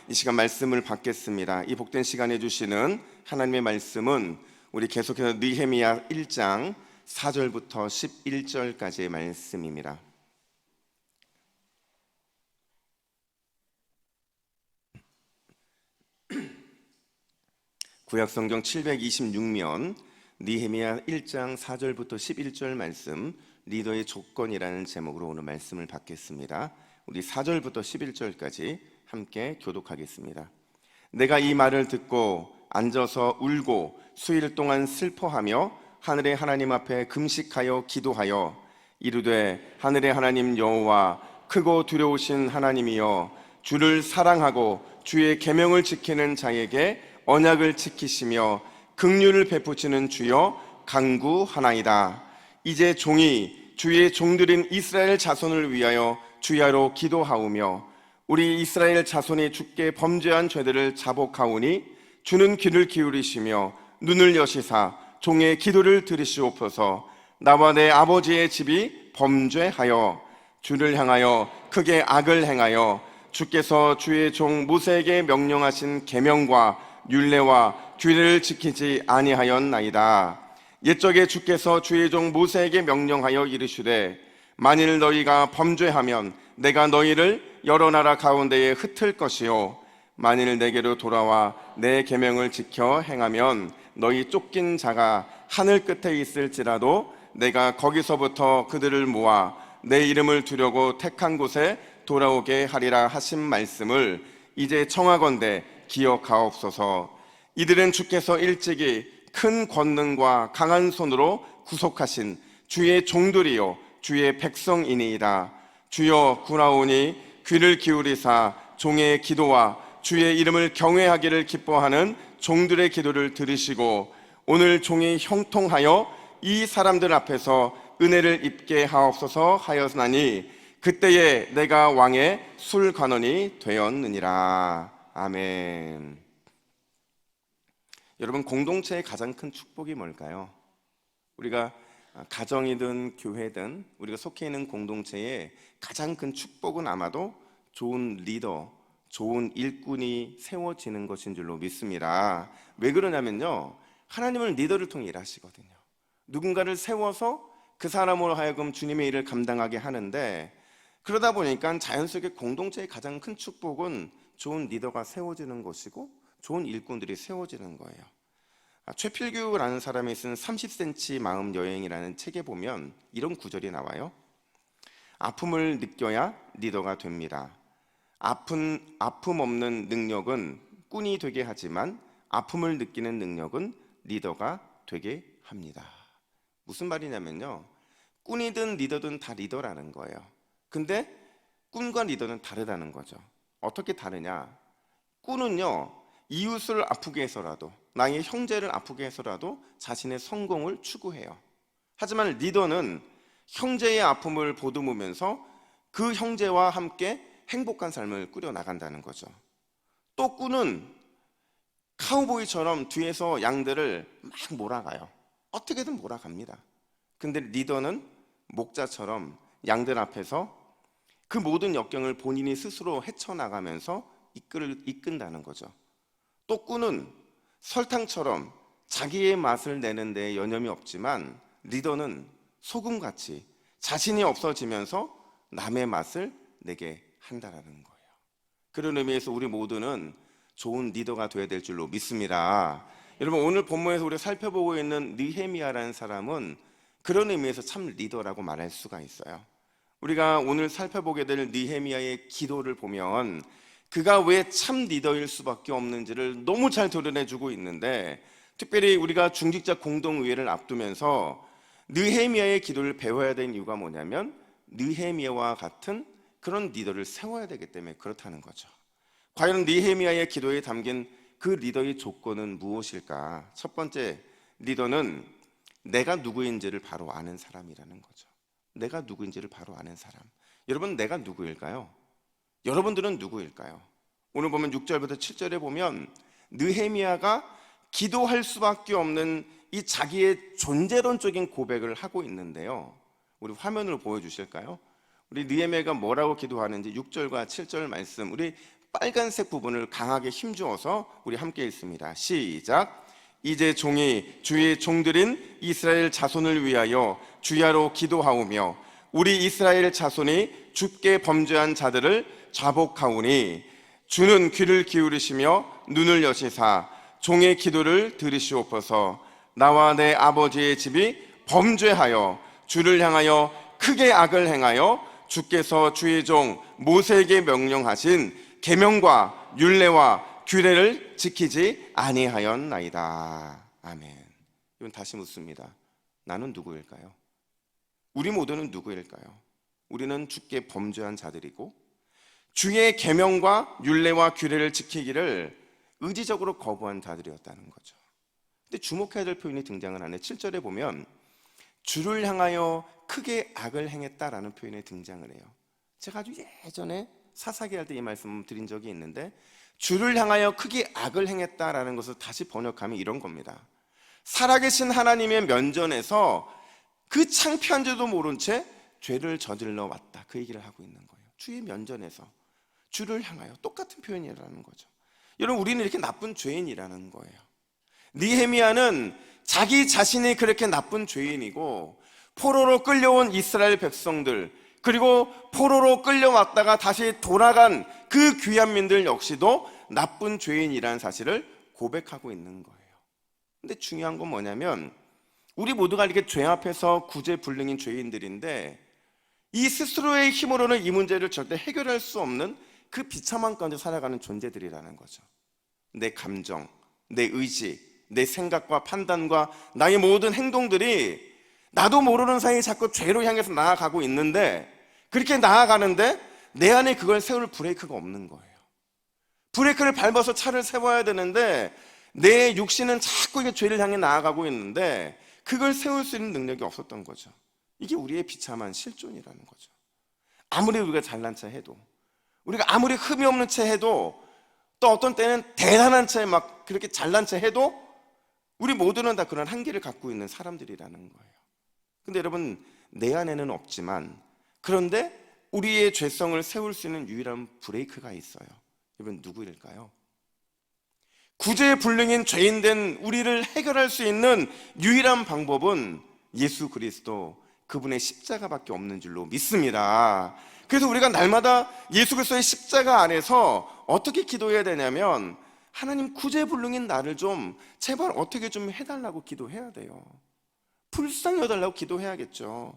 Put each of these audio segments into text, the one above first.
이 시간 말씀을 받겠습니다. 이 복된 시간에 주시는 하나님의 말씀은 우리 계속해서 느헤미야 1장 4절부터 11절까지의 말씀입니다. 구약성경 726면 느헤미야 1장 4절부터 11절 말씀, 리더의 조건이라는 제목으로 오늘 말씀을 받겠습니다. 우리 4절부터 11절까지 함께 교독하겠습니다. 내가 이 말을 듣고 앉아서 울고 수일 동안 슬퍼하며 하늘의 하나님 앞에 금식하여 기도하여 이르되, 하늘의 하나님 여호와, 크고 두려우신 하나님이여, 주를 사랑하고 주의 계명을 지키는 자에게 언약을 지키시며 긍휼을 베푸시는 주여 간구하나이다. 이제 종이 주의 종들인 이스라엘 자손을 위하여 주야로 기도하오며 우리 이스라엘 자손이 주께 범죄한 죄들을 자복하오니 주는 귀를 기울이시며 눈을 여시사 종의 기도를 들으시옵소서. 나와 내 아버지의 집이 범죄하여 주를 향하여 크게 악을 행하여 주께서 주의 종 모세에게 명령하신 계명과 율례와 규례를 지키지 아니하였나이다. 옛적에 주께서 주의 종 모세에게 명령하여 이르시되, 만일 너희가 범죄하면 내가 너희를 여러 나라 가운데에 흩을 것이요, 만일 내게로 돌아와 내 계명을 지켜 행하면 너희 쫓긴 자가 하늘 끝에 있을지라도 내가 거기서부터 그들을 모아 내 이름을 두려고 택한 곳에 돌아오게 하리라 하신 말씀을 이제 청하건대 기억하옵소서. 이들은 주께서 일찍이 큰 권능과 강한 손으로 구속하신 주의 종들이요 주의 백성이니이다. 주여 구나오니 귀를 기울이사 종의 기도와 주의 이름을 경외하기를 기뻐하는 종들의 기도를 들으시고 오늘 종이 형통하여 이 사람들 앞에서 은혜를 입게 하옵소서 하였나니 그때에 내가 왕의 술관원이 되었느니라. 아멘. 여러분, 공동체의 가장 큰 축복이 뭘까요? 우리가 가정이든 교회든 우리가 속해 있는 공동체의 가장 큰 축복은 아마도 좋은 리더, 좋은 일꾼이 세워지는 것인 줄로 믿습니다. 왜 그러냐면요, 하나님은 리더를 통해 일하시거든요. 누군가를 세워서 그 사람으로 하여금 주님의 일을 감당하게 하는데, 그러다 보니까 자연스럽게 공동체의 가장 큰 축복은 좋은 리더가 세워지는 것이고 좋은 일꾼들이 세워지는 거예요. 최필규라는 사람이 쓴 30cm 마음 여행이라는 책에 보면 이런 구절이 나와요. 아픔을 느껴야 리더가 됩니다. 아픔 없는 능력은 꾼이 되게 하지만 아픔을 느끼는 능력은 리더가 되게 합니다. 무슨 말이냐면요, 꾼이든 리더든 다 리더라는 거예요. 근데 꾼과 리더는 다르다는 거죠. 어떻게 다르냐? 꾼은요, 이웃을 아프게 해서라도, 나의 형제를 아프게 해서라도 자신의 성공을 추구해요. 하지만 리더는 형제의 아픔을 보듬으면서 그 형제와 함께 행복한 삶을 꾸려나간다는 거죠. 또 꾼은 카우보이처럼 뒤에서 양들을 막 몰아가요. 어떻게든 몰아갑니다. 근데 리더는 목자처럼 양들 앞에서 그 모든 역경을 본인이 스스로 헤쳐나가면서 이끈다는 거죠. 또 꾼은 설탕처럼 자기의 맛을 내는 데 여념이 없지만 리더는 소금같이 자신이 없어지면서 남의 맛을 내게 한다는 거예요. 그런 의미에서 우리 모두는 좋은 리더가 되어야 될 줄로 믿습니다. 여러분, 오늘 본문에서 우리가 살펴보고 있는 느헤미야라는 사람은 그런 의미에서 참 리더라고 말할 수가 있어요. 우리가 오늘 살펴보게 될 느헤미야의 기도를 보면 그가 왜 참 리더일 수밖에 없는지를 너무 잘 드러내주고 있는데, 특별히 우리가 중직자 공동의회를 앞두면서 느헤미야의 기도를 배워야 되는 이유가 뭐냐면 느헤미야와 같은 그런 리더를 세워야 되기 때문에 그렇다는 거죠. 과연 느헤미야의 기도에 담긴 그 리더의 조건은 무엇일까? 첫 번째, 리더는 내가 누구인지를 바로 아는 사람이라는 거죠. 내가 누구인지를 바로 아는 사람. 여러분, 내가 누구일까요? 여러분들은 누구일까요? 오늘 보면 6절부터 7절에 보면 느헤미야가 기도할 수밖에 없는 이 자기의 존재론적인 고백을 하고 있는데요, 우리 화면으로 보여주실까요? 우리 느헤미야가 뭐라고 기도하는지 6절과 7절 말씀 우리 빨간색 부분을 강하게 힘주어서 우리 함께 읽습니다. 시작. 이제 종이 주의 종들인 이스라엘 자손을 위하여 주야로 기도하오며 우리 이스라엘 자손이 주께 범죄한 자들을 자복하오니 주는 귀를 기울이시며 눈을 여시사 종의 기도를 들으시옵소서. 나와 내 아버지의 집이 범죄하여 주를 향하여 크게 악을 행하여 주께서 주의 종 모세에게 명령하신 계명과 율례와 규례를 지키지 아니하였나이다. 아멘. 이건 다시 묻습니다. 나는 누구일까요? 우리 모두는 누구일까요? 우리는 주께 범죄한 자들이고 주의 계명과 율례와 규례를 지키기를 의지적으로 거부한 자들이었다는 거죠. 근데 주목해야 될 표현이 등장을 하네. 7절에 보면 주를 향하여 크게 악을 행했다라는 표현이 등장을 해요. 제가 아주 예전에 사사기 할 때 이 말씀 드린 적이 있는데 주를 향하여 크게 악을 행했다라는 것을 다시 번역하면 이런 겁니다. 살아계신 하나님의 면전에서 그 창피한 줄도 모른 채 죄를 저질러 왔다, 그 얘기를 하고 있는 거예요. 주의 면전에서 주를 향하여, 똑같은 표현이라는 거죠. 여러분, 우리는 이렇게 나쁜 죄인이라는 거예요. 느헤미야는 자기 자신이 그렇게 나쁜 죄인이고 포로로 끌려온 이스라엘 백성들, 그리고 포로로 끌려왔다가 다시 돌아간 그 귀한민들 역시도 나쁜 죄인이라는 사실을 고백하고 있는 거예요. 근데 중요한 건 뭐냐면 우리 모두가 이렇게 죄 앞에서 구제불능인 죄인들인데 이 스스로의 힘으로는 이 문제를 절대 해결할 수 없는 그 비참한 가운데 살아가는 존재들이라는 거죠. 내 감정, 내 의지, 내 생각과 판단과 나의 모든 행동들이 나도 모르는 사이에 자꾸 죄로 향해서 나아가고 있는데, 그렇게 나아가는데 내 안에 그걸 세울 브레이크가 없는 거예요. 브레이크를 밟아서 차를 세워야 되는데 내 육신은 자꾸 이게 죄를 향해 나아가고 있는데 그걸 세울 수 있는 능력이 없었던 거죠. 이게 우리의 비참한 실존이라는 거죠. 아무리 우리가 잘난 체 해도, 우리가 아무리 흠이 없는 채 해도, 또 어떤 때는 대단한 채 막 그렇게 잘난 채 해도 우리 모두는 다 그런 한계를 갖고 있는 사람들이라는 거예요. 근데 여러분, 내 안에는 없지만 그런데 우리의 죄성을 세울 수 있는 유일한 브레이크가 있어요. 여러분, 누구일까요? 구제불능인 죄인된 우리를 해결할 수 있는 유일한 방법은 예수 그리스도, 그분의 십자가밖에 없는 줄로 믿습니다. 그래서 우리가 날마다 예수 그리스도의 십자가 안에서 어떻게 기도해야 되냐면, 하나님, 구제불능인 나를 좀 제발 어떻게 좀 해달라고 기도해야 돼요. 불쌍히 여달라고 기도해야겠죠.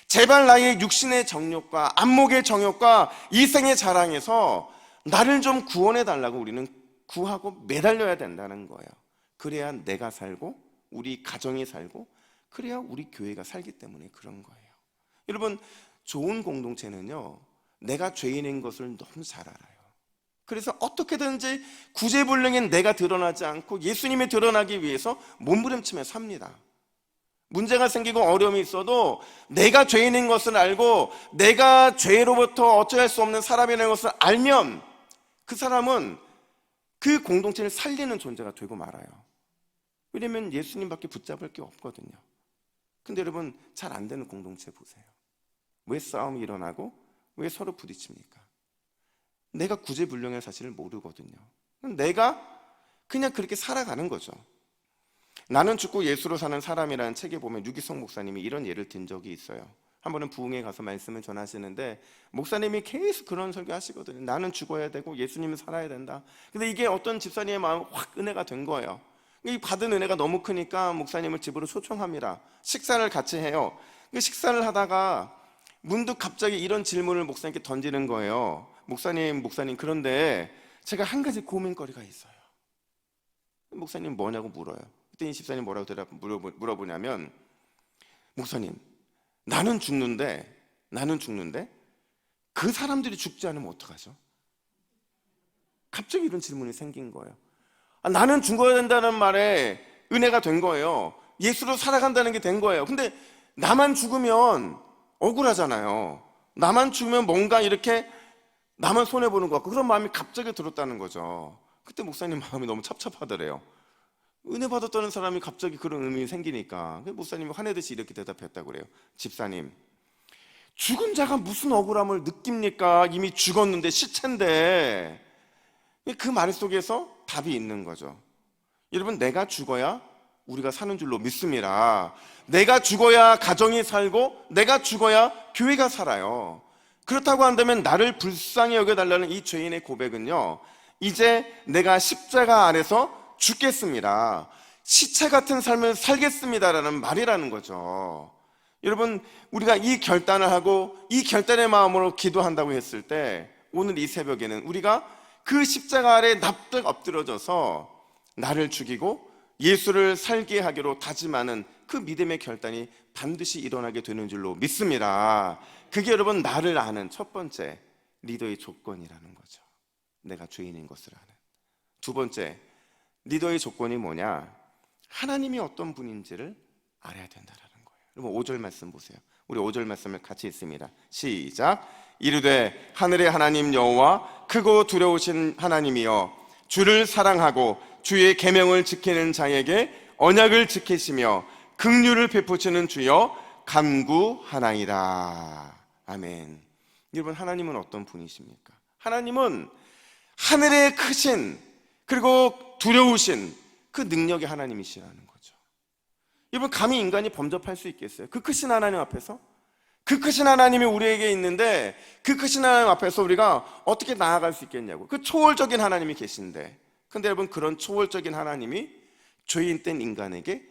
제발 나의 육신의 정욕과 안목의 정욕과 이생의 자랑에서 나를 좀 구원해 달라고 우리는 구하고 매달려야 된다는 거예요. 그래야 내가 살고 우리 가정이 살고 그래야 우리 교회가 살기 때문에 그런 거예요. 여러분, 좋은 공동체는요, 내가 죄인인 것을 너무 잘 알아요. 그래서 어떻게든지 구제불능인 내가 드러나지 않고 예수님이 드러나기 위해서 몸부림치며 삽니다. 문제가 생기고 어려움이 있어도 내가 죄인인 것을 알고 내가 죄로부터 어찌할 수 없는 사람이라는 것을 알면 그 사람은 그 공동체를 살리는 존재가 되고 말아요. 왜냐면 예수님밖에 붙잡을 게 없거든요. 근데 여러분, 잘 안 되는 공동체 보세요. 왜 싸움이 일어나고 왜 서로 부딪힙니까? 내가 구제불능의 사실을 모르거든요. 내가 그냥 그렇게 살아가는 거죠. 나는 죽고 예수로 사는 사람이라는 책에 보면 유기성 목사님이 이런 예를 든 적이 있어요. 한 번은 부흥회 가서 말씀을 전하시는데 목사님이 계속 그런 설교 하시거든요. 나는 죽어야 되고 예수님은 살아야 된다. 근데 이게 어떤 집사님의 마음에 확 은혜가 된 거예요. 이 받은 은혜가 너무 크니까 목사님을 집으로 초청합니다. 식사를 같이 해요. 식사를 하다가 문득 갑자기 이런 질문을 목사님께 던지는 거예요. 목사님, 그런데 제가 한 가지 고민거리가 있어요. 목사님 뭐냐고 물어요. 그때 집사님 뭐라고 물어보냐면, 목사님, 나는 죽는데 그 사람들이 죽지 않으면 어떡하죠? 갑자기 이런 질문이 생긴 거예요. 나는 죽어야 된다는 말에 은혜가 된 거예요. 예수로 살아간다는 게 된 거예요. 근데 나만 죽으면 억울하잖아요. 나만 죽으면 뭔가 이렇게 나만 손해보는 것 같고 그런 마음이 갑자기 들었다는 거죠. 그때 목사님 마음이 너무 찹찹하더래요. 은혜 받았다는 사람이 갑자기 그런 의문이 생기니까 목사님이 화내듯이 이렇게 대답했다고 그래요. 집사님, 죽은 자가 무슨 억울함을 느낍니까? 이미 죽었는데, 시체인데. 그 말 속에서 답이 있는 거죠. 여러분, 내가 죽어야 우리가 사는 줄로 믿습니다. 내가 죽어야 가정이 살고 내가 죽어야 교회가 살아요. 그렇다고 한다면 나를 불쌍히 여겨달라는 이 죄인의 고백은요, 이제 내가 십자가 아래서 죽겠습니다, 시체 같은 삶을 살겠습니다라는 말이라는 거죠. 여러분, 우리가 이 결단을 하고 이 결단의 마음으로 기도한다고 했을 때 오늘 이 새벽에는 우리가 그 십자가 아래 납득 엎드려져서 나를 죽이고 예수를 살게 하기로 다짐하는 그 믿음의 결단이 반드시 일어나게 되는 줄로 믿습니다. 그게 여러분, 나를 아는 첫 번째 리더의 조건이라는 거죠. 내가 죄인인 것을 아는. 두 번째 리더의 조건이 뭐냐? 하나님이 어떤 분인지를 알아야 된다라는 거예요. 여러분, 5절 말씀 보세요. 우리 5절 말씀을 같이 읽습니다. 시작. 이르되 하늘의 하나님 여호와 크고 두려우신 하나님이여, 주를 사랑하고 주의 계명을 지키는 자에게 언약을 지키시며 긍휼을 베푸시는 주여 간구하나이다. 아멘. 여러분, 하나님은 어떤 분이십니까? 하나님은 하늘에 크신 그리고 두려우신 그 능력의 하나님이시라는 거죠. 여러분, 감히 인간이 범접할 수 있겠어요? 그 크신 하나님 앞에서? 그 크신 하나님이 우리에게 있는데 그 크신 하나님 앞에서 우리가 어떻게 나아갈 수 있겠냐고. 그 초월적인 하나님이 계신데, 근데 여러분, 그런 초월적인 하나님이 죄인 된 인간에게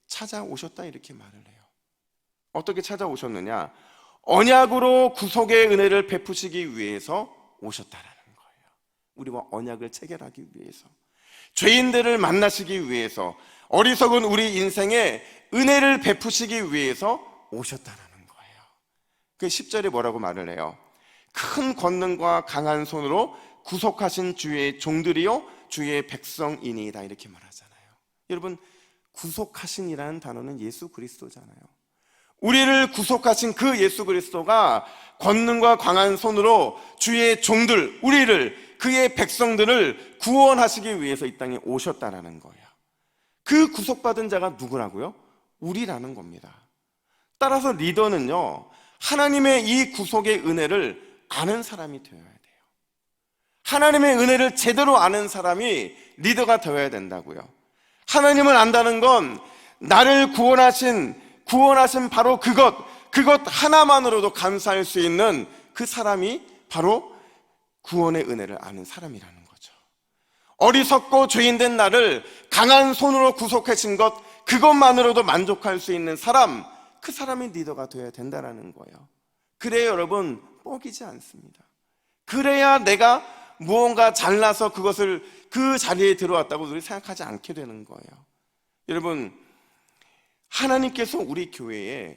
찾아오셨다 이렇게 말을 해요. 어떻게 찾아오셨느냐? 언약으로 구속의 은혜를 베푸시기 위해서 오셨다라는 거예요. 우리와 언약을 체결하기 위해서, 죄인들을 만나시기 위해서, 어리석은 우리 인생에 은혜를 베푸시기 위해서 오셨다라는 거예요. 그 10절에 뭐라고 말을 해요? 큰 권능과 강한 손으로 구속하신 주의 종들이요 주의 백성이니이다 이렇게 말하잖아요. 여러분, 구속하신이라는 단어는 예수 그리스도잖아요. 우리를 구속하신 그 예수 그리스도가 권능과 강한 손으로 주의 종들, 우리를, 그의 백성들을 구원하시기 위해서 이 땅에 오셨다라는 거예요. 그 구속받은 자가 누구라고요? 우리라는 겁니다. 따라서 리더는요, 하나님의 이 구속의 은혜를 아는 사람이 되어야 돼요. 하나님의 은혜를 제대로 아는 사람이 리더가 되어야 된다고요. 하나님을 안다는 건 나를 구원하신 바로 그것 하나만으로도 감사할 수 있는 그 사람이 바로 구원의 은혜를 아는 사람이라는 거죠. 어리석고 죄인된 나를 강한 손으로 구속하신 것, 그것만으로도 만족할 수 있는 사람, 그 사람이 리더가 되어야 된다는 거예요. 그래야 여러분, 뻐기지 않습니다. 그래야 내가 무언가 잘나서 그것을 그 자리에 들어왔다고 우리 생각하지 않게 되는 거예요. 여러분, 하나님께서 우리 교회에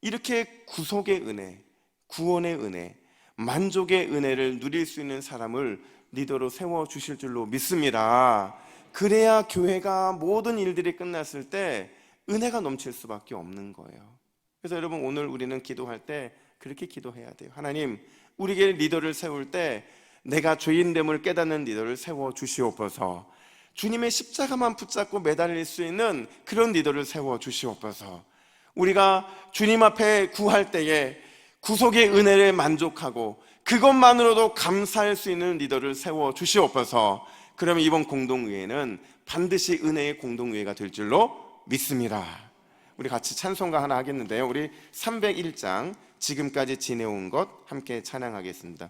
이렇게 구속의 은혜, 구원의 은혜, 만족의 은혜를 누릴 수 있는 사람을 리더로 세워주실 줄로 믿습니다. 그래야 교회가 모든 일들이 끝났을 때 은혜가 넘칠 수밖에 없는 거예요. 그래서 여러분, 오늘 우리는 기도할 때 그렇게 기도해야 돼요. 하나님, 우리에게 리더를 세울 때 내가 죄인됨을 깨닫는 리더를 세워주시옵소서. 주님의 십자가만 붙잡고 매달릴 수 있는 그런 리더를 세워주시옵소서. 우리가 주님 앞에 구할 때에 구속의 은혜를 만족하고 그것만으로도 감사할 수 있는 리더를 세워주시옵소서. 그러면 이번 공동의회는 반드시 은혜의 공동의회가 될 줄로 믿습니다. 우리 같이 찬송가 하나 하겠는데요, 우리 301장 지금까지 지내온 것 함께 찬양하겠습니다.